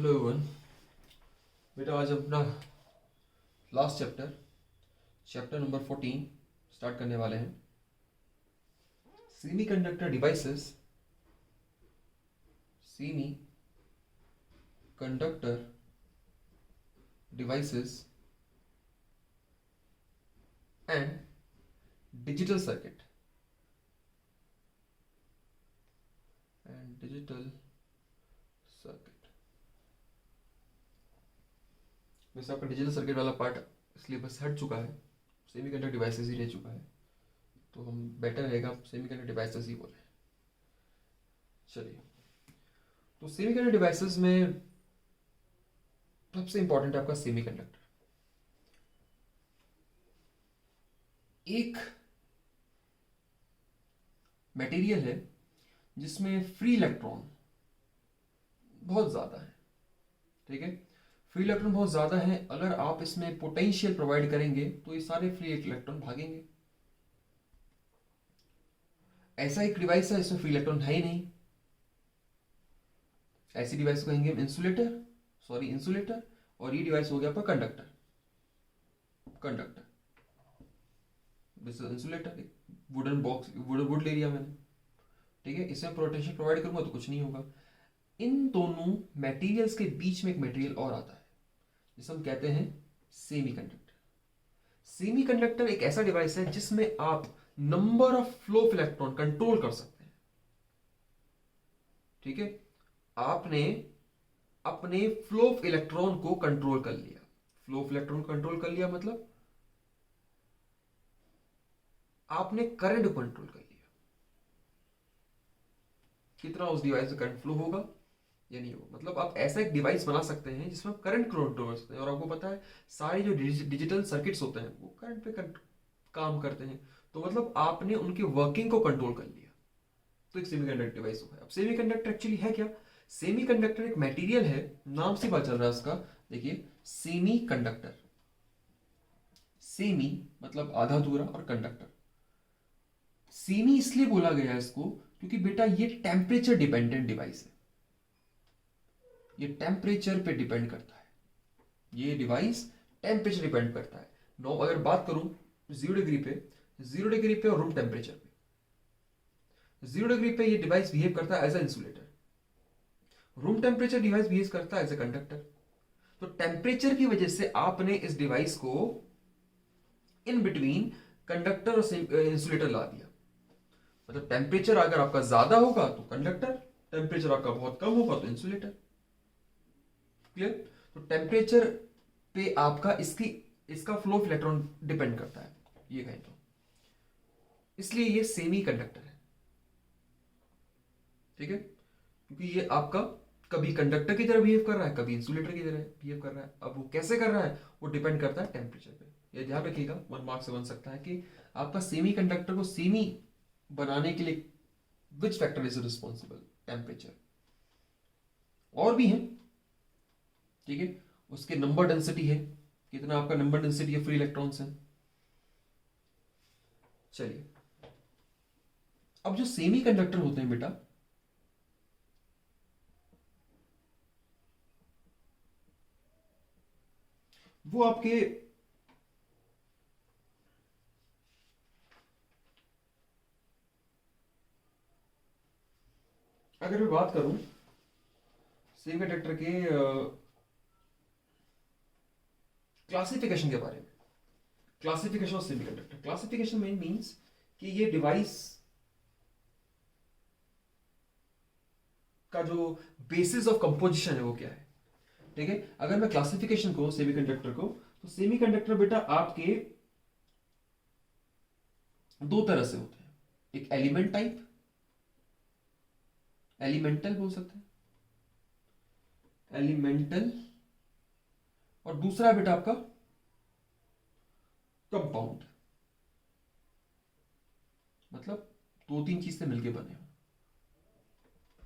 Hello everyone. बेटा आज अपना लास्ट चैप्टर नंबर 14 स्टार्ट करने वाले हैं। Semiconductor devices and digital circuit वैसे आपका डिजिटल सर्किट वाला पार्ट सिलेबस हट चुका है, सेमीकंडक्टर डिवाइसेस ही रह चुका है, तो हम बेटर रहेगा सेमीकंडक्टर डिवाइसेस ही बोले। चलिए, तो सेमीकंडक्टर डिवाइसेस में सबसे इंपॉर्टेंट है आपका सेमीकंडक्टर। एक मटेरियल है जिसमें फ्री इलेक्ट्रॉन बहुत ज्यादा है, ठीक है। फ्री इलेक्ट्रॉन बहुत ज्यादा है, अगर आप इसमें पोटेंशियल प्रोवाइड करेंगे तो ये सारे फ्री इलेक्ट्रॉन भागेंगे। ऐसा एक डिवाइस है इसमें फ्री इलेक्ट्रॉन है ही नहीं, ऐसी डिवाइस को कहेंगे इंसुलेटर। और ये डिवाइस हो गया आपका conductor. This is insulator, wooden box, would ले लिया मैंने, ठीक है। इसमें पोटेंशियल प्रोवाइड करूंगा तो कुछ नहीं होगा। इन दोनों मटेरियल्स के बीच में एक मटेरियल और आता है जिसे हम कहते हैं सेमीकंडक्टर। सेमीकंडक्टर एक ऐसा डिवाइस है जिसमें आप number of flow of electron control कर सकते हैं, ठीक है। आपने अपने फ्लो ऑफ इलेक्ट्रॉन को कंट्रोल कर लिया। फ्लो ऑफ इलेक्ट्रॉन कंट्रोल कर लिया मतलब आपने करंट को कंट्रोल कर लिया, कितना उस डिवाइस से करंट फ्लो होगा या नहीं होगा। मतलब आप ऐसा एक डिवाइस बना सकते हैं जिसमें आप करंट कंट्रोल कर सकते हैं। और आपको पता है सारे जो डिजिटल सर्किट्स होते हैं वो करंट पे काम करते हैं, तो मतलब आपने उनकी वर्किंग को कंट्रोल कर लिया, तो एक सेमीकंडक्टर डिवाइस होगा। अब सेमीकंडक्टर एक्चुअली है क्या? सेमीकंडक्टर एक मटेरियल है, नाम से पता चल रहा है उसका। देखिए, सेमीकंडक्टर, सेमी मतलब आधा अधूरा और कंडक्टर। सेमी इसलिए बोला गया है इसको क्योंकि बेटा ये टेम्परेचर डिपेंडेंट डिवाइस है, ये टेम्परेचर पे डिपेंड करता है। ये डिवाइस टेम्परेचर डिपेंड करता है। नो, अगर बात करूं 0 डिग्री पे और रूम टेम्परेचर पे, 0 डिग्री पे ये डिवाइस बिहेव करता है as a insulator, room temperature device behave करता है एज ए कंडक्टर। तो टेम्परेचर की वजह से आपने इस डिवाइस को इन बिटवीन कंडक्टर और इंसुलेटर ला दिया। मतलब टेम्परेचर अगर आपका ज्यादा होगा तो कंडक्टर, टेम्परेचर आपका बहुत कम होगा तो इंसुलेटर। क्लियर? तो टेम्परेचर पे आपका इसका फ्लो ऑफ इलेक्ट्रॉन डिपेंड करता है, ये कहें तो। इसलिए ये सेमी कंडक्टर है, ठीक है, क्योंकि ये आपका कभी कंडक्टर की तरह बिहेव कर रहा है, कभी इंसुलेटर की तरह बिहेव कर रहा है। अब वो कैसे कर रहा है वो डिपेंड करता है टेम्परेचर पे। ये ध्यान रखिएगा, 1 मार्क से बन सकता है कि आपका सेमी कंडक्टर को सेमी बनाने के लिए which factor is responsible? Temperature. और भी है, ठीक है, उसके नंबर डेंसिटी है, कितना आपका नंबर डेंसिटी है फ्री इलेक्ट्रॉन्स है। चलिए, अब जो सेमी कंडक्टर होते हैं बेटा, वो आपके अगर मैं बात करूं सेमी कंडक्टर के क्लासिफिकेशन के बारे में, क्लासिफिकेशन ऑफ सेमीकंडक्टर। क्लासिफिकेशन में मींस कि ये डिवाइस का जो बेसिस ऑफ कंपोजिशन है वो क्या है, ठीक है। अगर मैं क्लासिफिकेशन को सेमीकंडक्टर को, तो सेमीकंडक्टर बेटा आपके दो तरह से होते हैं। एक एलिमेंट टाइप, एलिमेंटल बोल सकते हैं, एलिमेंटल, और दूसरा बेटा आपका कंपाउंड, मतलब 2-3 चीज से मिलके बने हो।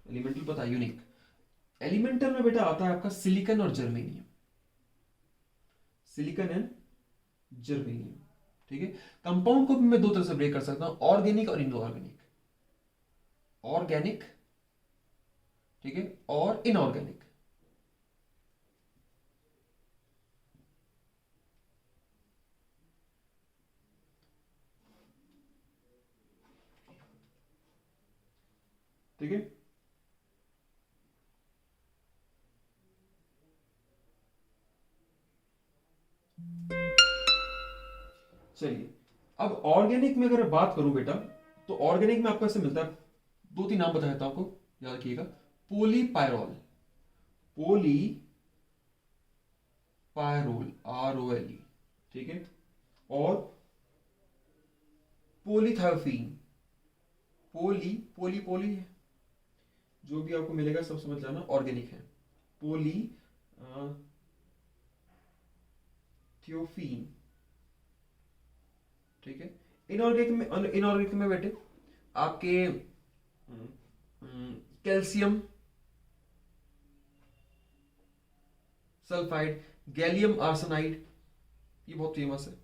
एलिमेंटल पता, यूनिक। एलिमेंटल में बेटा आता है आपका सिलिकॉन और जर्मेनियम, सिलिकॉन एंड जर्मेनियम, ठीक है। कंपाउंड को भी मैं दो तरह से ब्रेक कर सकता हूं, ऑर्गेनिक और इनऑर्गेनिक। ऑर्गेनिक, ठीक है, और इनऑर्गेनिक। ठीक है। चलिए, अब ऑर्गेनिक में अगर बात करूं बेटा, तो ऑर्गेनिक में आपको ऐसे मिलता है, दो तीन नाम बता देता हूं आपको, याद रखिएगा। पोलीपायरोल, पोली पायरोल, ROLE, ठीक है। और पोलीथायोफीन, पोली पोली पोली है, जो भी आपको मिलेगा सब समझ जाना, ऑर्गेनिक है। पोली थियोफीन, ठीक है। इनऑर्गेनिक में बेटे आपके कैल्शियम सल्फाइड, गैलियम आर्सेनाइड, ये बहुत फेमस है,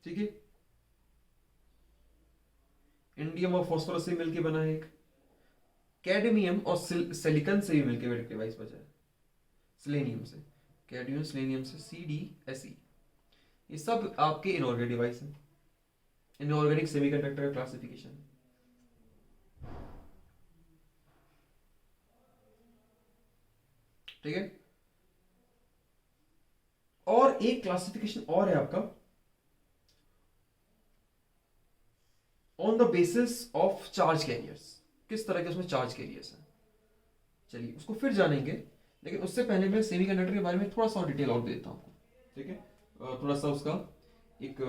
ठीक है। इंडियम और फॉस्फोरस से मिलके बना है एक। कैडमियम और सिलिकन से भी मिलके डिवाइस बचा है, सिलेनियम से, कैडमियम सिलेनियम से, CdSe, ये सब आपके इनऑर्गेनिक डिवाइस हैं। इनऑर्गेनिक सेमीकंडक्टर का क्लासिफिकेशन, ठीक है। और एक क्लासिफिकेशन और है आपका, on the basis of charge carriers, किस तरह के उसमें चार्ज कैरियर्स हैं, चलिए उसको फिर जानेंगे। लेकिन उससे पहले मैं सेमीकंडक्टर के बारे में थोड़ा सा डिटेल और देता हूं आपको, ठीक है। थोड़ा सा उसका एक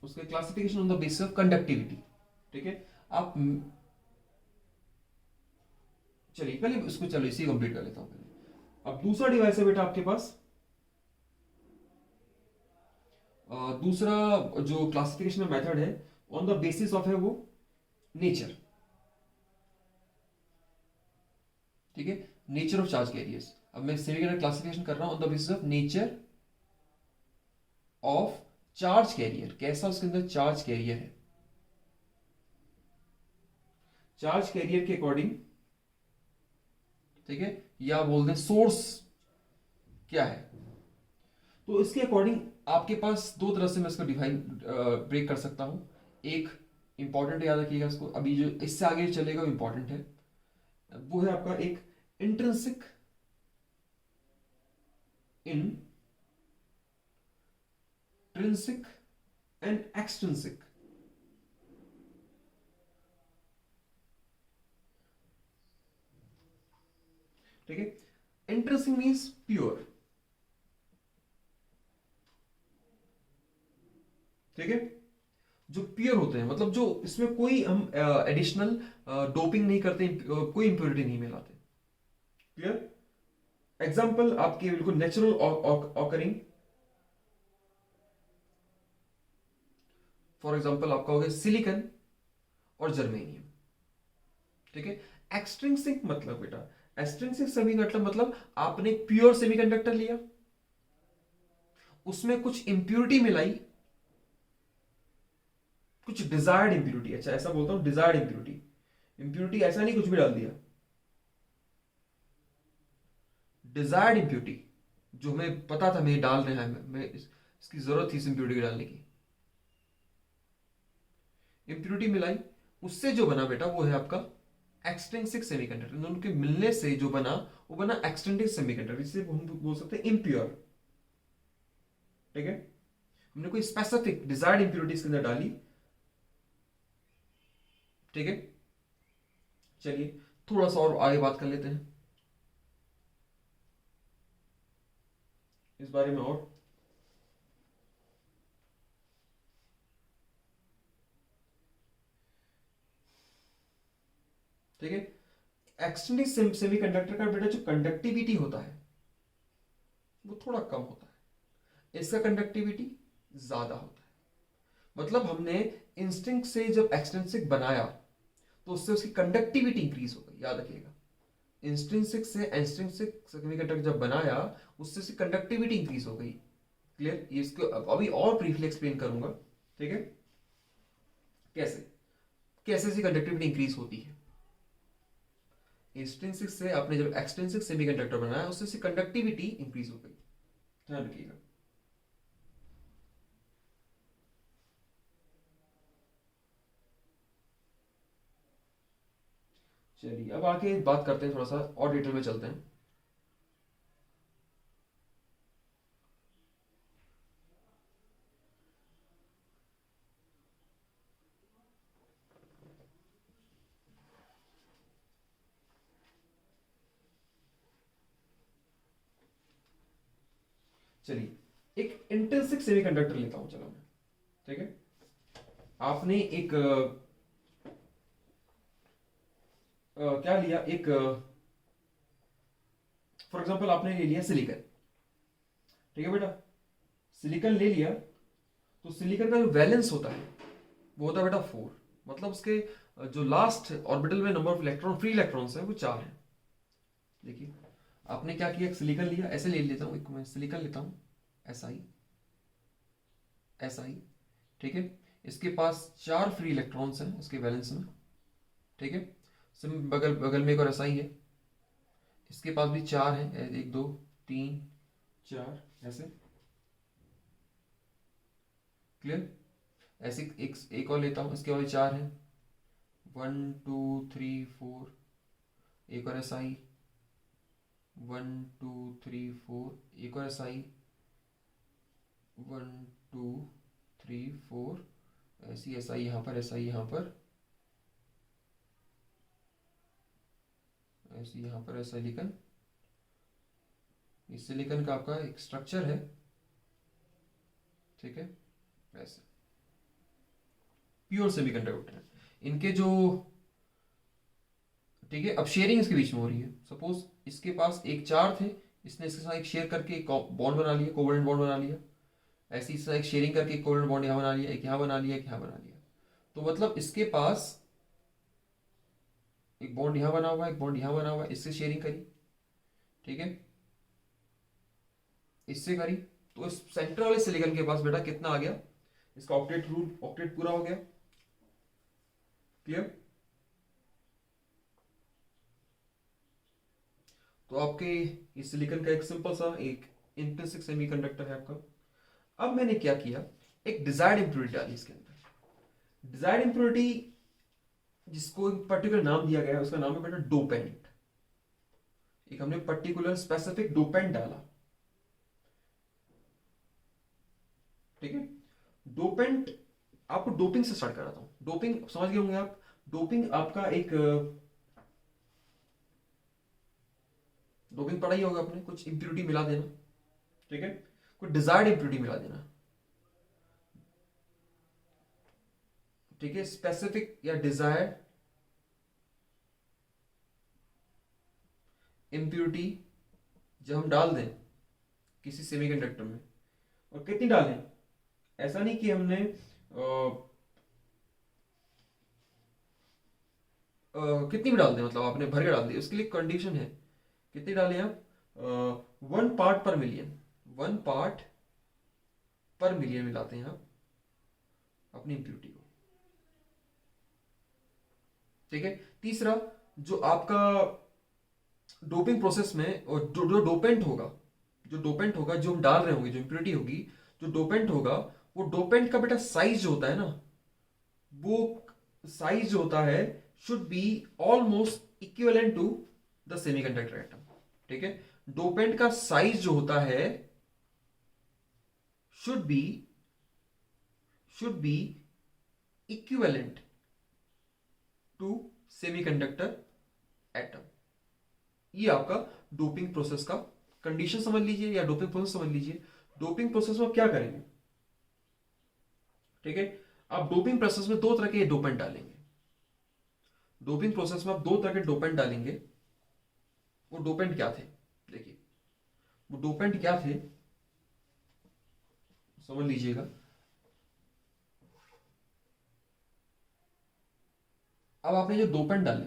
उसका classification on the basis of conductivity, ठीक है। आप चलिए पहले इसको, चलो इसी कंप्लीट कर लेता हूं पहले। अब दूसरा डिवाइस है बेटा आपके पास, दूसरा जो क्लासिफिकेशन मेथड है ऑन द बेसिस ऑफ है वो नेचर, ठीक है। नेचर ऑफ चार्ज कैरियर्स, अब मैं सेमीकंडक्टर क्लासिफिकेशन कर रहा हूं on the basis of nature of charge carrier, कैसा उसके अंदर चार्ज कैरियर है, चार्ज कैरियर के अकॉर्डिंग, ठीक है। या बोल दें सोर्स क्या है, तो इसके अकॉर्डिंग आपके पास दो तरह से मैं इसको डिफाइन ब्रेक कर सकता हूं। एक इंपॉर्टेंट याद रखिएगा इसको, अभी जो इससे आगे चलेगा वो इंपॉर्टेंट है, वो है आपका एक इंट्रिंसिक, इंट्रिंसिक एंड एक्सट्रिंसिक, ठीक है। इंट्रिंसिक मीन्स प्योर, ठीक है, जो प्योर होते हैं, मतलब जो इसमें कोई हम एडिशनल डोपिंग नहीं करते, कोई इंप्योरिटी नहीं मिलाते, क्लियर। एग्जाम्पल आपके बिल्कुल नेचुरल ऑकरिंग, फॉर एग्जाम्पल आपका हो गया सिलिकन और जर्मेनियम, ठीक है। एक्सट्रिंसिक मतलब बेटा, एक्सट्रिंसिक सेमीकंडक्टर मतलब आपने प्योर सेमीकंडक्टर लिया, उसमें कुछ इंप्योरिटी मिलाई, कुछ डिजायर्ड इंप्योरिटी, अच्छा ऐसा बोलता हूं, डिजायर्ड इंप्योरिटी, इंप्योरिटी ऐसा नहीं कुछ भी डाल दिया, डिजायर्ड इंप्योरिटी, जो हमें पता था मैं डाल रहा है, मैं इसकी जरूरत थी इस इंप्योरिटी डालने की, इंप्योरिटी मिलाई, उससे जो बना बेटा वो है आपका एक्सट्रिंसिक सेमीकंडक्टर। इन दोनों के मिलने से जो बना वो बना एक्सट्रिंसिक सेमीकंडक्टर, जिसे हम बोल सकते हैं इम्प्योर, ठीक है। हमने कोई स्पेसिफिक डिजायर्ड इंप्योरिटी इसके अंदर डाली, ठीक है। चलिए थोड़ा सा और आगे बात कर लेते हैं इस बारे में और, ठीक है। एक्सटर्नल सेमीकंडक्टर का बेटा जो कंडक्टिविटी होता है वो थोड़ा कम होता है, इसका कंडक्टिविटी ज्यादा होता है। मतलब हमने इंस्टिंक्ट से जब एक्सटेंसिक बनाया तो उससे उसकी कंडक्टिविटी इंक्रीज हो गई, याद रखिएगा। इंस्ट्रिंसिक से एक्सट्रिंसिक सेमीकंडक्टर जब बनाया उससे उसकी कंडक्टिविटी इंक्रीज हो गई, क्लियर। ये इसको अभी और ब्रीफली एक्सप्लेन करूंगा, ठीक है, कैसे कैसे सी कंडक्टिविटी इंक्रीज होती है। इंस्ट्रिंसिक से आपने जब एक्सट्रिंसिक सेमीकंडक्टर बनाया उससे उसकी कंडक्टिविटी इंक्रीज हो गई, ध्यान रखिएगा। चलिए अब आके बात करते हैं, थोड़ा सा और डिटेल में चलते हैं। चलिए एक इंट्रिंसिक सेमीकंडक्टर लेता हूं, चलो मैं, ठीक है। आपने एक क्या लिया, एक फॉर एग्जांपल आपने ले लिया सिलिकन, ठीक है बेटा। सिलिकन ले लिया, तो सिलिकन का जो वैलेंस होता है वो होता है बेटा 4। मतलब उसके जो लास्ट ऑर्बिटल में number of electron, free electrons है वो 4 है। देखिए आपने क्या किया, एक सिलिकन लिया, ऐसे ले लेता हूँ, एक मैं सिलिकन लेता हूँ, SI SI, ठीक है। इसके पास 4 फ्री इलेक्ट्रॉन्स हैं उसके वैलेंस में, ठीक है। सिम बगल बगल में एक और SI है, इसके पास भी 4 है, 1 2 3 4, ऐसे, क्लियर। ऐसे एक और लेता हूँ, इसके और 4 है, 1 2 3 4, एक और SI, 1 2 3 4, एक और SI, 1 2 3 4, ऐसी SI यहाँ पर, SI यहाँ पर, ऐसी यहाँ पर सिलिकन। इस सिलिकन का आपका एक स्ट्रक्चर है, ठीक है, ऐसे प्योर सेमीकंडक्टर है। इनके जो, ठीक है, अब शेयरिंग इसके बीच में हो रही है। सपोज इसके पास एक 4 थे, इसने इसके साथ एक शेयर करके एक बॉन्ड बना लिया, कोवेलेंट बॉन्ड बना लिया। ऐसे ही एक शेयरिंग करके एक कोवेलेंट बॉन्ड यहाँ बना लिया, एक यहाँ बना लिया, एक यहाँ बना लिया। तो मतलब इसके पास एक बॉन्ड यहाँ बना हुआ है, एक बॉन्ड यहाँ बना हुआ है, इससे शेयरिंग करी, ठीक है, इससे करी। तो इस सेंटर वाले सिलिकन के पास बेटा कितना आ गया, इसका ऑक्टेट रूल, ऑक्टेट पूरा हो गया, क्लियर। तो आपके इस सिलिकन का एक सिंपल सा एक इंट्रिंसिक सेमीकंडक्टर है आपका। अब मैंने क्या किया, एक डिजायर्ड इंप्योरिटी डाली इसके अंदर। डिजायर्ड इंप्योरिटी जिसको एक पर्टिकुलर नाम दिया गया है, उसका नाम है बेटा डोपेंट। एक हमने पर्टिकुलर स्पेसिफिक डोपेंट डाला, ठीक है। डोपेंट, आपको डोपिंग से स्टार्ट कराता हूं। डोपिंग समझ गए होंगे आप। डोपिंग आपका एक, डोपिंग पढ़ा ही होगा आपने, कुछ इंप्योरिटी मिला देना, ठीक है, कुछ डिजायर्ड इंप्योरिटी मिला देना, ठीक है। स्पेसिफिक या डिजायर्ड इंप्योरिटी जब हम डाल दें किसी सेमीकंडक्टर में, और कितनी डालें, ऐसा नहीं कि हमने कितनी भी डाल दें, मतलब आपने भर के डाल दी, उसके लिए कंडीशन है। कितनी डालें आप, 1 पार्ट पर मिलियन, 1 पार्ट पर मिलियन मिलाते हैं आप अपनी इंप्योरिटी को, ठीक है। तीसरा, जो आपका डोपिंग प्रोसेस में, और जो डोपेंट होगा, जो डोपेंट होगा, जो हम डाल रहे होंगे, जो इंप्योरिटी होगी, जो डोपेंट होगा, वो डोपेंट का बेटा साइज जो होता है ना, वो साइज जो होता है should be almost equivalent to the semiconductor atom, ठीक है। डोपेंट का साइज जो होता है should be equivalent to semiconductor atom. ये आपका डोपिंग प्रोसेस का कंडीशन समझ लीजिए, या डोपिंग प्रोसेस समझ लीजिए। डोपिंग प्रोसेस में आप क्या करेंगे, ठीक है। आप डोपिंग प्रोसेस में 2 तरह के डोपेंट डालेंगे। डोपिंग प्रोसेस में आप 2 तरह के डोपेंट डालेंगे। वो डोपेंट क्या थे, देखिए वो डोपेंट क्या थे, समझ लीजिएगा। अब आपने जो डोपेंट डाले,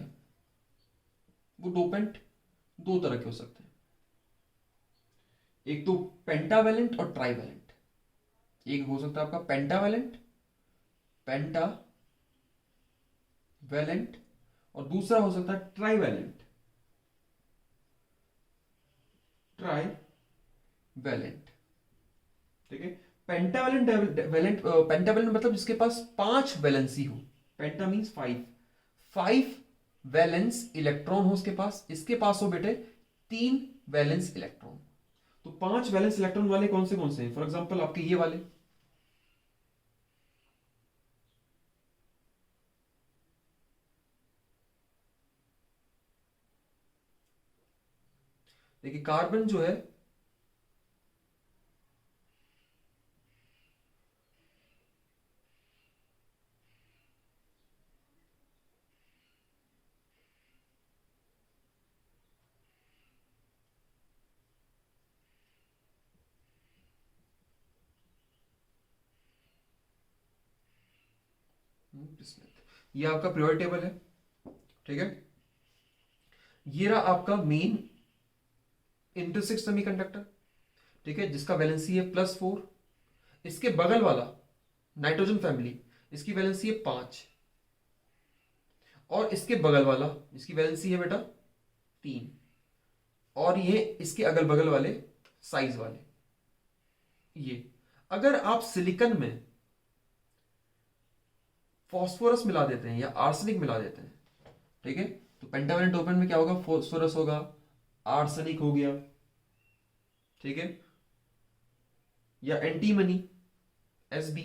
वो डोपेंट 2 तरह के हो सकते हैं। एक तो पेंटावेलेंट और ट्राइवेलेंट। एक हो सकता है आपका पेंटावेलेंट, पेंटावेलेंट, और दूसरा हो सकता है ट्राइवेलेंट, ट्राइवेलेंट, ठीक है। पेंटावेलेंट, वैलेंट, पेंटावेलेंट मतलब जिसके पास 5 वैलेंसी हो। पेंटा मीन्स 5, 5 वैलेंस इलेक्ट्रॉन हो उसके पास, इसके पास हो बेटे 3 वैलेंस इलेक्ट्रॉन। तो 5 वैलेंस इलेक्ट्रॉन वाले कौन से हैं? फॉर एग्जांपल आपके ये वाले, देखिए कार्बन जो है ये आपका पीरियोडिक टेबल है, ठीक है। ये रहा आपका मेन इंटरसेक्ट सेमीकंडक्टर, ठीक है, जिसका वैलेंसी है +4। इसके बगल वाला नाइट्रोजन फैमिली, इसकी वैलेंसी है 5। और इसके बगल वाला इसकी वैलेंसी है बेटा 3। और ये इसके अगल बगल वाले साइज वाले, ये अगर आप सिलिकन में फॉस्फोरस मिला देते हैं या आर्सेनिक मिला देते हैं, ठीक है, तो पेंटावैलेंट डोपेंट में क्या होगा? फॉस्फोरस होगा, आर्सेनिक हो गया, ठीक है, या एंटीमनी, Sb,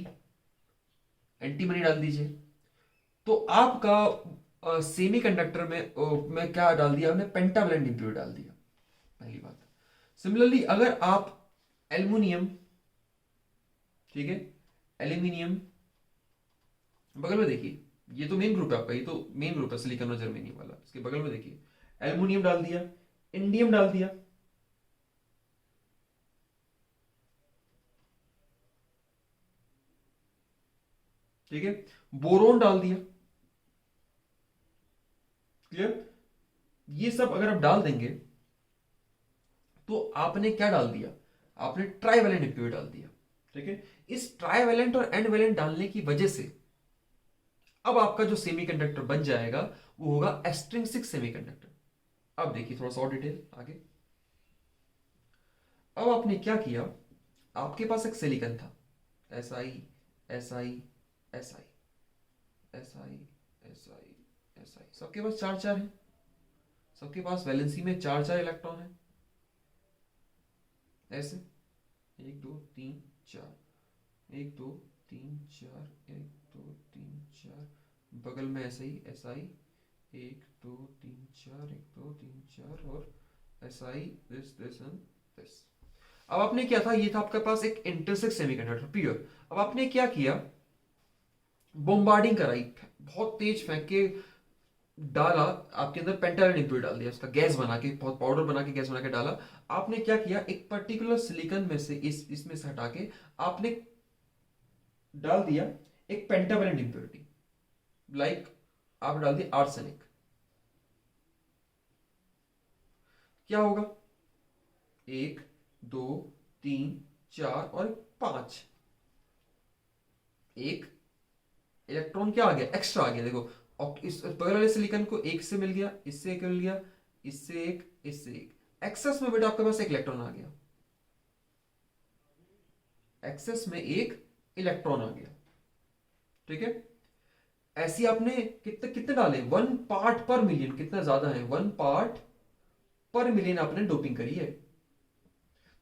एंटीमनी डाल दीजिए। तो आपका सेमी कंडक्टर में क्या डाल दिया हमने? पेंटावैलेंट इम्प्योर डाल दिया, पहली बात। सिमिलरली अगर आप एल्युमिनियम, ठीक है, एल्यूमिनियम बगल में देखिए, ये तो मेन ग्रुप है आपका, ये तो मेन ग्रुप है सिलिकॉन और जर्मेनियम वाला। इसके बगल में देखिए एल्युमिनियम डाल दिया, इंडियम डाल दिया, ठीक है, बोरोन डाल दिया। क्लियर? ये सब अगर आप डाल देंगे तो आपने क्या डाल दिया? आपने ट्राइवेलेंट इम्प्योर डाल दिया, ठीक है। इस ट्राइवेलेंट और एंड डालने की वजह से अब आपका जो सेमीकंडक्टर बन जाएगा वो होगा एक्सट्रिंसिक सेमीकंडक्टर। अब देखिए थोड़ा सा और डिटेल आगे। अब आपने क्या किया? आपके पास एक सिलिकन था, Si Si Si Si Si, सबके पास 4 4 है, सबके पास वैलेंसी में 4 4 इलेक्ट्रॉन है, ऐसे 1 2 3 4, 1 2 3 4, 1 2 3 4, बगल में ऐसे ही Si 1 2 3 4, 1 2 3 4, और Si दिस एंड दिस। अब आपने क्या था? ये था आपके पास एक इंटरसेक्ट सेमीकंडक्टर प्योर। अब आपने क्या किया? बॉम्बार्डिंग कराई, बहुत तेज फेंक के डाला, आपके अंदर पेंटावैलेंट इम्प्योर डाल दिया, उसका गैस बना के, बहुत पाउडर बना के, गैस बना के डाला। आपने क्या किया? एक पर्टिकुलर सिलिकॉन में से इसमें से हटा के आपने डाल दिया एक पेंटावैलेंट इम्प्योरिटी, लाइक आप डाल दिया आर्सेनिक। क्या होगा? 1 2 3 4 और 5, एक इलेक्ट्रॉन क्या आ गया? एक्स्ट्रा आ गया। देखो, और इस बगल वाले सिलिकॉन को 1 से मिल गया, इससे 1 मिल गया, इससे 1, इससे 1, एक्सेस में बेटा आपके पास 1 इलेक्ट्रॉन आ गया, एक्सेस में 1 इलेक्ट्रॉन आ गया, ठीक है। ऐसी आपने कितने कितने डाले? 1 पार्ट पर मिलियन, कितना ज्यादा है, 1 पार्ट पर मिलियन आपने डोपिंग करी है।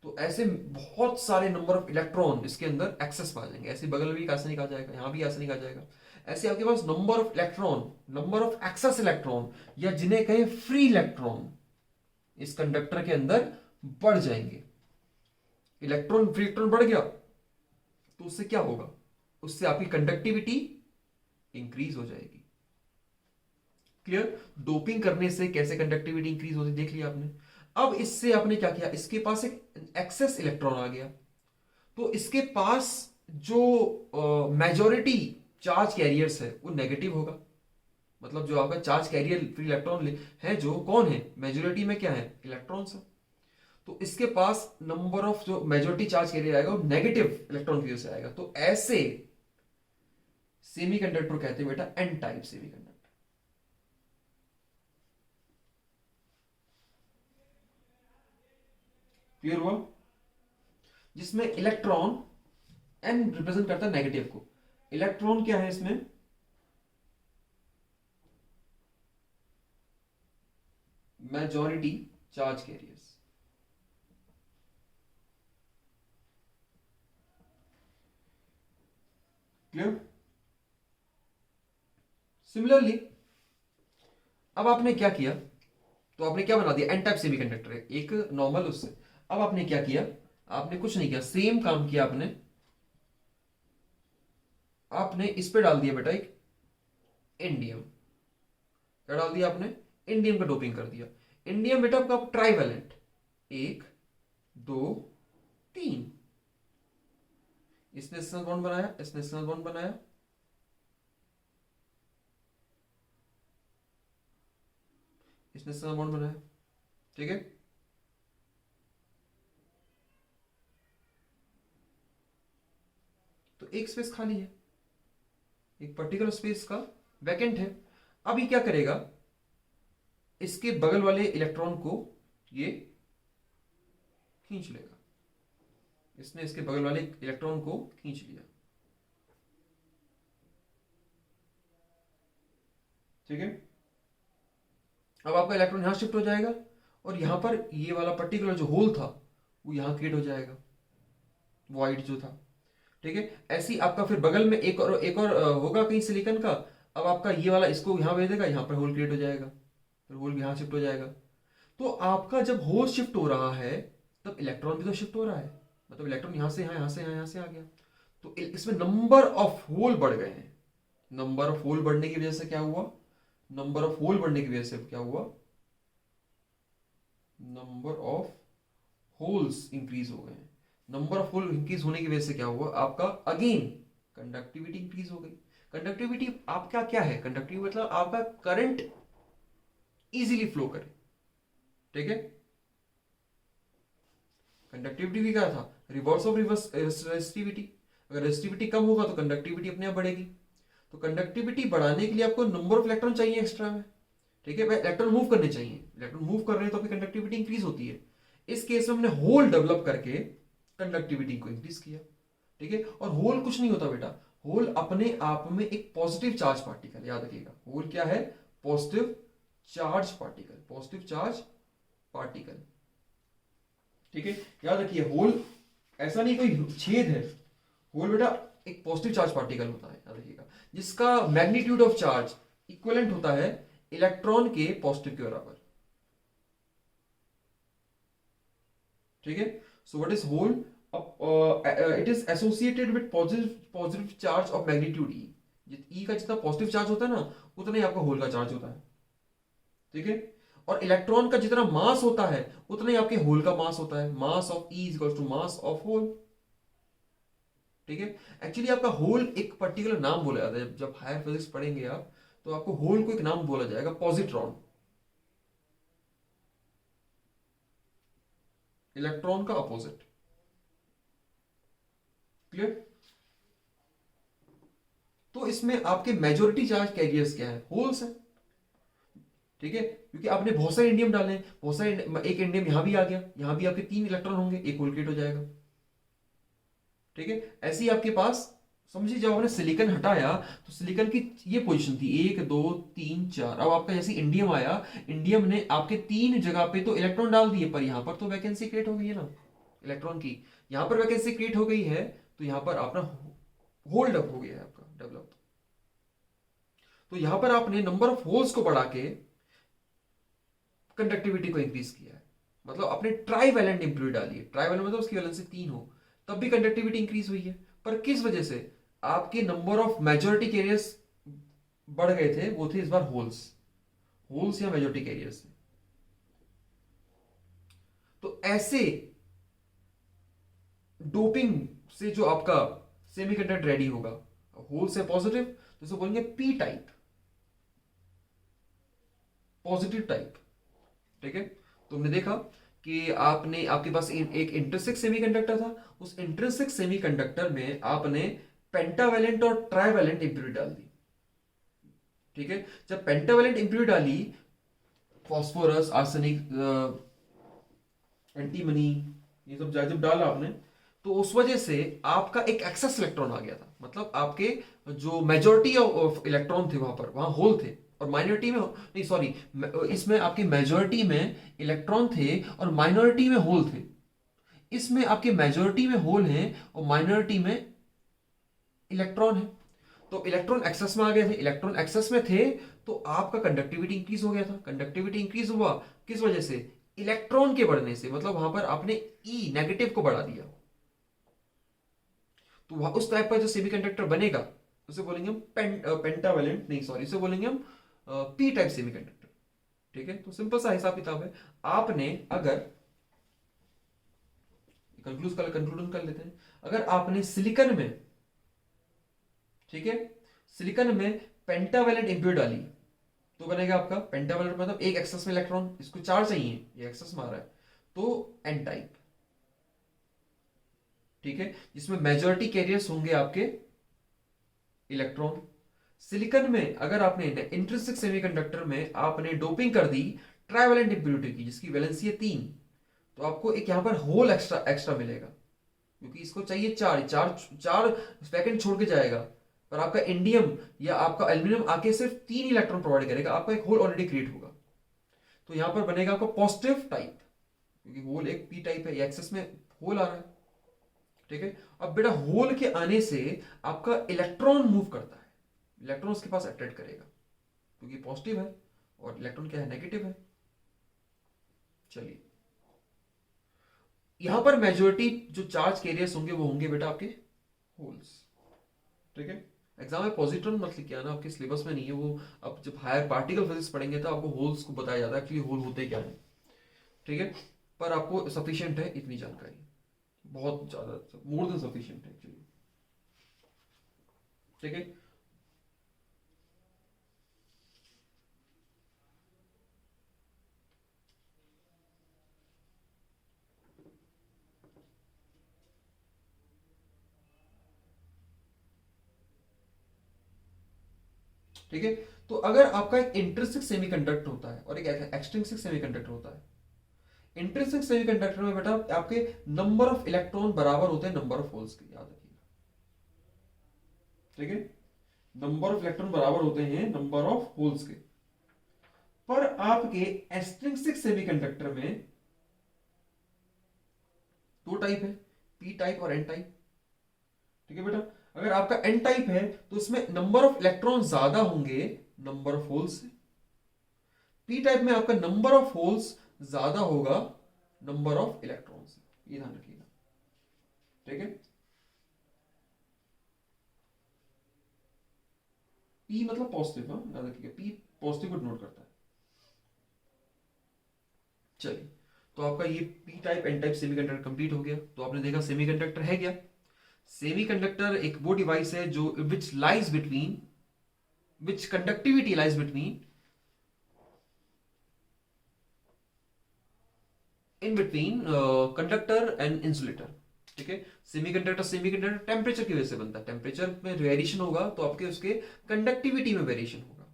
तो ऐसे बहुत सारे नंबर ऑफ इलेक्ट्रॉन इसके अंदर एक्सेस पा जाएंगे। ऐसे बगल में भी आर्सेनिक आ जाएगा, यहां भी आर्सेनिक आ जाएगा। ऐसे आपके पास number of electron, number of excess electron, या जिन्हें कहें फ्री इलेक्ट्रॉन, इस कंडक्टर के अंदर बढ़ जाएंगे। इलेक्ट्रॉन, फ्री इलेक्ट्रॉन बढ़ गया तो उससे क्या होगा? उससे आपकी कंडक्टिविटी इंक्रीज हो जाएगी। क्लियर? डोपिंग करने से कैसे कंडक्टिविटी इंक्रीज होती देख लिया आपने। अब इससे आपने क्या किया? इसके पास एक एक्सेस इलेक्ट्रॉन आ गया, तो इसके पास जो मेजॉरिटी चार्ज कैरियर्स है वो नेगेटिव होगा। मतलब जो आपका चार्ज कैरियर फ्री इलेक्ट्रॉन है, जो कौन है? मेजॉरिटी में क्या है? इलेक्ट्रॉन्स है। तो इसके पास नंबर ऑफ जो मेजॉरिटी चार्ज कैरियर आएगा वो नेगेटिव इलेक्ट्रॉन की वजह से आएगा। तो ऐसे सेमीकंडक्टर कहते हैं बेटा एन टाइप सेमीकंडक्टर। क्लियर हुआ? जिसमें इलेक्ट्रॉन, एन रिप्रेजेंट करता है नेगेटिव को। इलेक्ट्रॉन क्या है इसमें? majority charge carriers. Clear? Similarly, अब आपने क्या किया, तो आपने क्या बना दिया, एन टाइप सेमीकंडक्टर है एक नॉर्मल उससे। अब आपने क्या किया, आपने कुछ नहीं किया, सेम काम किया आपने। आपने इस पे डाल दिया बेटा एक इंडियम। क्या डाल दिया आपने, इंडियम का डोपिंग कर दिया। इंडियम बेटा आपका ट्राइवेलेंट, 1 2 3, इसने नेशनल बॉन्ड बनाया, इसने नेशनल बॉन्ड बनाया, इसने नेशनल बॉन्ड बनाया, ठीक है। तो एक स्पेस खाली है, एक पर्टिकुलर स्पेस का वैकेंट है। अब ये क्या करेगा, इसके बगल वाले इलेक्ट्रॉन को ये खींच लेगा। इसने इसके बगल वाले इलेक्ट्रॉन को खींच लिया, ठीक है। अब आपका इलेक्ट्रॉन यहां शिफ्ट हो जाएगा और यहां पर ये वाला पर्टिकुलर जो होल था वो यहां क्रिएट हो जाएगा, वाइड जो था, ठीक है। ऐसे ही आपका फिर बगल में एक और होगा कहीं सिलिकॉन का। अब आपका ये वाला इसको यहां भेज देगा, यहां पर होल क्रिएट हो जाएगा, फिर होल यहां शिफ्ट हो जाएगा। तो आपका जब होल शिफ्ट हो रहा है तब इलेक्ट्रॉन भी तो शिफ्ट हो रहा है, मतलब इलेक्ट्रॉन यहां से यहां, यहां से यहां, यहां से आ गया। तो इसमें नंबर ऑफ होल बढ़ गए हैं। नंबर ऑफ होल बढ़ने की वजह से क्या हुआ, नंबर ऑफ होल बढ़ने की वजह से क्या हुआ, नंबर ऑफ होल्स इंक्रीज हो गए। नंबर ऑफ होल इंक्रीज होने की वजह से क्या हुआ, आपका अगेन कंडक्टिविटी इंक्रीज हो गई। कंडक्टिविटी आपका क्या है, कंडक्टिविटी मतलब आपका करंट इजीली फ्लो करे, ठीक है। कंडक्टिविटी भी क्या था, रिवर्स ऑफ रिवर्स रेसिस्टिविटी। अगर रेसिस्टिविटी कम होगा तो कंडक्टिविटी अपने आप बढ़ेगी। तो कंडक्टिविटी बढ़ाने के लिए आपको नंबर ऑफ इलेक्ट्रॉन चाहिए एक्स्ट्रा में, ठीक है। इलेक्ट्रॉन मूव करने चाहिए, इलेक्ट्रॉन मूव कर रहे हैं तो आपकी कंडक्टिविटी इंक्रीज होती है। इस केस में हमने होल डेवलप करके कंडक्टिविटी को इंक्रीज किया, ठीक है। और होल कुछ नहीं होता बेटा, होल अपने आप में एक पॉजिटिव चार्ज पार्टिकल, याद रखिएगा। होल क्या है, positive charge particle, positive charge particle, ठीक है। याद रखिए होल ऐसा नहीं कोई छेद है, होल बेटा एक पॉजिटिव चार्ज पार्टिकल होता है, याद रखिएगा, जिसका मैग्नीट्यूड ऑफ चार्ज इक्विवेलेंट होता है इलेक्ट्रॉन के पॉजिटिव के बराबर, ठीक है। So what is hole, it is associated with positive charge of magnitude e. E का जितना पॉजिटिव चार्ज होता है ना उतना ही आपका होल का चार्ज होता है, ठीक है। और इलेक्ट्रॉन का जितना मास होता है उतना ही आपके होल का मास होता है। Mass of E is equal to mass of hole, ठीक है। एक्चुअली आपका होल एक पर्टिकुलर नाम बोला जाता है, जब हायर फिजिक्स पढ़ेंगे आप तो आपको होल को एक नाम बोला जाएगा, पॉजिट्रॉन, इलेक्ट्रॉन का अपोजिट, क्लियर। तो इसमें आपके मेजॉरिटी चार्ज कैरियर्स क्या है, होल्स है, ठीक है। क्योंकि आपने बहुत सारे इंडियम डाले, बहुत सारे, एक इंडियम यहां भी आ गया, यहां भी आपके 3 इलेक्ट्रॉन होंगे, एक होल क्रिएट हो जाएगा, ठीक है। ऐसे ही आपके पास समझिए जब आपने सिलिकॉन हटाया तो सिलिकॉन की ये पोजीशन थी 1 2 3 4। अब आपका जैसे इंडियम आया, इंडियम ने आपके 3 जगह पे तो इलेक्ट्रॉन डाल दिए, पर यहां पर तो वैकेंसी क्रिएट हो गई है ना इलेक्ट्रॉन की, यहां पर वैकेंसी क्रिएट हो गई है तो यहां पर अपना होल्ड अप हो गया है आपका डेवलप। तो यहां पर आपने नंबर ऑफ होल्स को बढ़ा के कंडक्टिविटी को इंक्रीज किया है, मतलब आपने ट्राईवैलेंट इम्प्यूरिटी डाली है। ट्राईवैलेंट मतलब उसकी वैलेंसी 3 हो तब भी कंडक्टिविटी इंक्रीज हुई है। पर किस वजह से, आपके नंबर ऑफ मेजॉरिटी कैरियर्स बढ़ गए थे, वो थे इस बार होल्स, होल्स या मेजॉरिटी कैरियर्स। तो ऐसे डोपिंग से जो आपका सेमीकंडक्टर रेडी होगा, होल से पॉजिटिव तो इसे बोलेंगे पी टाइप, पॉजिटिव टाइप, ठीक है। तो हमने देखा कि आपने, आपके पास एक इंट्रिंसिक सेमीकंडक्टर था, उस इंट्रिंसिक सेमीकंडक्टर में आपने पेंटावैलेंट और ट्राइवैलेंट इम्प्यूरिटी डाल दी, ठीक है। जब पेंटावैलेंट इम्प्यूरिटी डाली, फास्फोरस, आर्सेनिक, एंटीमनी, ये सब जब डाला आपने तो उस वजह से आपका एक एक्सेस इलेक्ट्रॉन आ गया था, मतलब आपके जो मेजॉरिटी ऑफ इलेक्ट्रॉन थे वहां पर, वहां होल थे, और माइनॉरिटी में नहीं, सॉरी, इसमें आपके मेजॉरिटी में इलेक्ट्रॉन थे और माइनॉरिटी में होल थे। इसमें आपके मेजॉरिटी में होल हैं और माइनॉरिटी में इलेक्ट्रॉन है। तो इलेक्ट्रॉन एक्सेस में आ गए थे, इलेक्ट्रॉन एक्सेस में थे तो आपका कंडक्टिविटी इंक्रीज हो गया था। कंडक्टिविटी इंक्रीज हुआ किस वजह से? इलेक्ट्रॉन के बढ़ने से, मतलब वहां पर आपने ई नेगेटिव को बढ़ा दिया। तो उस टाइप का जो सेमीकंडक्टर बनेगा उसे बोलेंगे हम पेंटावेलेंट, नहीं सॉरी, उसे बोलेंगे हम पी टाइप सेमीकंडक्टर। ठीक है, तो सिंपल सा हिसाब किताब है। आपने अगर कंक्लूजन कर लेते हैं, अगर आपने सिलिकॉन में, ठीक है, सिलिकॉन में पेंटावेलेंट इंप्योर डाली तो बनेगा आपका पेंटावेलेंट, मतलब एक एक्सेस में इलेक्ट्रॉन, इसको चार चाहिए, ये एक्सेस में आ रहा है तो एन टाइप। ठीक है, जिसमें मेजॉरिटी कैरियर्स होंगे आपके इलेक्ट्रॉन। सिलिकॉन में अगर आपने इंट्रिंसिक सेमीकंडक्टर में आपने डोपिंग कर दी ट्राइवेलेंट इंप्योरिटी की, जिसकी वैलेंसी है 3, तो आपको एक यहां पर होल एक्स्ट्रा एक्स्ट्रा मिलेगा, क्योंकि इसको चाहिए चार चार चार सेकंड छोड़ के जाएगा, पर आपका इंडियम या आपका एल्यूमिनियम आके सिर्फ 3 इलेक्ट्रॉन प्रोवाइड करेगा, आपका एक होल ऑलरेडी क्रिएट होगा। तो यहां पर बनेगा आपका पॉजिटिव टाइप, क्योंकि होल एक पी टाइप है, एक्सेस में होल आ रहा है। ठीक है, अब बेटा होल के आने से आपका इलेक्ट्रॉन मूव करता है, इलेक्ट्रॉन उसके पास अट्रैक्ट करेगा क्योंकि पॉजिटिव है और इलेक्ट्रॉन क्या है, नेगेटिव है। चलिए, यहां पर मेजोरिटी जो चार्ज कैरियर्स होंगे वो होंगे बेटा आपके होल्स। ठीक है, एग्जाम में पॉजिट्रॉन मत लिख के आना, आपके सिलेबस में नहीं है वो। अब जब हायर पार्टिकल फिजिक्स पढ़ेंगे तो आपको होल्स को बताया जाता है एक्चुअली होल होते क्या है। ठीक है, पर आपको सफिशिएंट है इतनी जानकारी, बहुत ज्यादा, मोर देन सफिशिएंट है एक्चुअली। ठीक है, ठीक है। तो अगर आपका एक इंट्रिंसिक सेमीकंडक्टर होता है और एक एक्सट्रिंसिक सेमीकंडक्टर होता है, इंट्रिंसिक सेमीकंडक्टर में बेटा आपके नंबर ऑफ इलेक्ट्रॉन बराबर होते हैं नंबर ऑफ होल्स के, याद रखिएगा। ठीक है, नंबर ऑफ इलेक्ट्रॉन बराबर होते हैं नंबर ऑफ होल्स के। पर आपके एक्सट्रिंसिक सेमीकंडक्टर में दो टाइप है, पी टाइप और एन टाइप। ठीक है बेटा, अगर आपका एन टाइप है तो उसमें नंबर ऑफ इलेक्ट्रॉन ज्यादा होंगे नंबर ऑफ होल्स से। पी टाइप में आपका नंबर ऑफ होल्स ज्यादा होगा नंबर ऑफ इलेक्ट्रॉन से, ये ध्यान रखिएगा। ठीक है, पी मतलब पॉजिटिव, हाँ याद रखिएगा, पी पॉजिटिव को डिनोट करता है। चलिए, तो आपका ये P type N type semiconductor complete हो गया। तो आपने देखा सेमीकंडक्टर है क्या? सेमीकंडक्टर एक वो डिवाइस है जो which lies between, which conductivity lies between, in between conductor and insulator. ठीक है, सेमीकंडक्टर टेम्परेचर की वजह से बनता है, टेम्परेचर में वेरिएशन होगा तो आपके उसके कंडक्टिविटी में वेरिएशन होगा।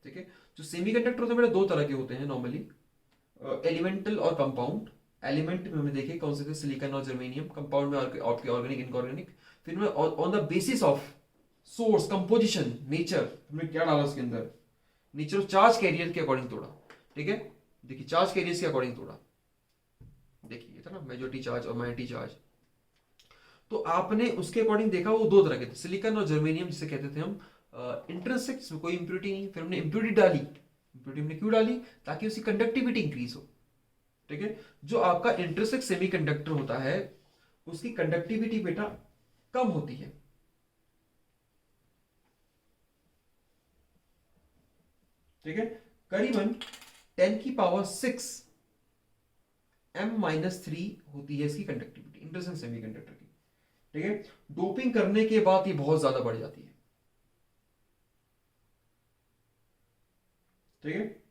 ठीक है, जो सेमीकंडक्टर होते हैं बड़े दो तरह के होते हैं नॉर्मली, एलिमेंटल और कंपाउंड। एलिमेंट में हमने देखे कौन से थे, सिलिकॉन और जर्मेनियम। कंपाउंड में आपके ऑर्गेनिक इनऑर्गेनिक। फिर में on the basis of source, composition, nature, हमने क्या डाला उसके अंदर, नेचर ऑफ चार्ज कैरियर के अकॉर्डिंग तोड़ा। ठीक है, देखिए चार्ज कैरियर के अकॉर्डिंग तोड़ा, देखिए था ना, मेजॉरिटी चार्ज और माइनॉरिटी चार्ज। तो आपने उसके अकॉर्डिंग देखा वो दो तरह के थे, सिलिकॉन और जर्मेनियम, जिसे कहते थे हम इंट्रिंसिक, इसमें कोई इंप्योरिटी नहीं। फिर हमने इंप्योरिटी डाली, इंप्योरिटी हमने क्यों डाली? ताकि उसकी कंडक्टिविटी इंक्रीज हो। ठीक है, जो आपका इंट्रिंसिक सेमीकंडक्टर होता है उसकी कंडक्टिविटी बेटा कम होती है। ठीक है, करीबन 10⁻⁶ m-3 होती है इसकी कंडक्टिविटी इंट्रिंसिक सेमीकंडक्टर की। ठीक है, डोपिंग करने के बाद ये बहुत ज्यादा बढ़ जाती है। ठीक है,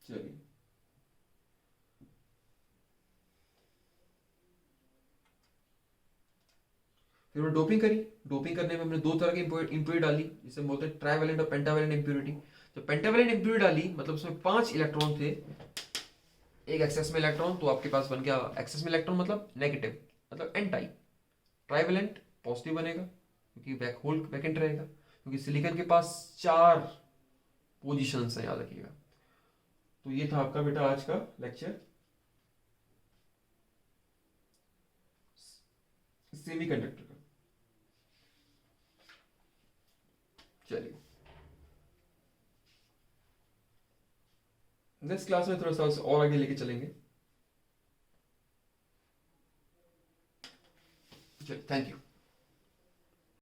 चलिए, फिर हमने डोपिंग करी। डोपिंग करने में हमने दो तरह की इंप्योरिटी डाली, जिसे हम बोलते हैं ट्राइवेलेंट और पेंटावेलेंट इंप्योरिटी। तो पेंटावेलेंट इंप्योरिटी डाली मतलब उसमें 5 इलेक्ट्रॉन थे, एक एक्सेस में इलेक्ट्रॉन, तो आपके पास बन गया एक्सेस में इलेक्ट्रॉन मतलब नेगेटिव, मतलब एन टाइप। ट्राइवेलेंट पॉजिटिव बनेगा। क्योंकि होल वैकेंट रहेगा, क्योंकि सिलिकॉन के पास 4 पोजीशंस हैं, याद रखिएगा। तो ये था आपका बेटा आज का लेक्चर सेमीकंडक्टर का। चलिए नेक्स्ट क्लास में थोड़ा सा और आगे लेके चलेंगे। चलिए, थैंक यू।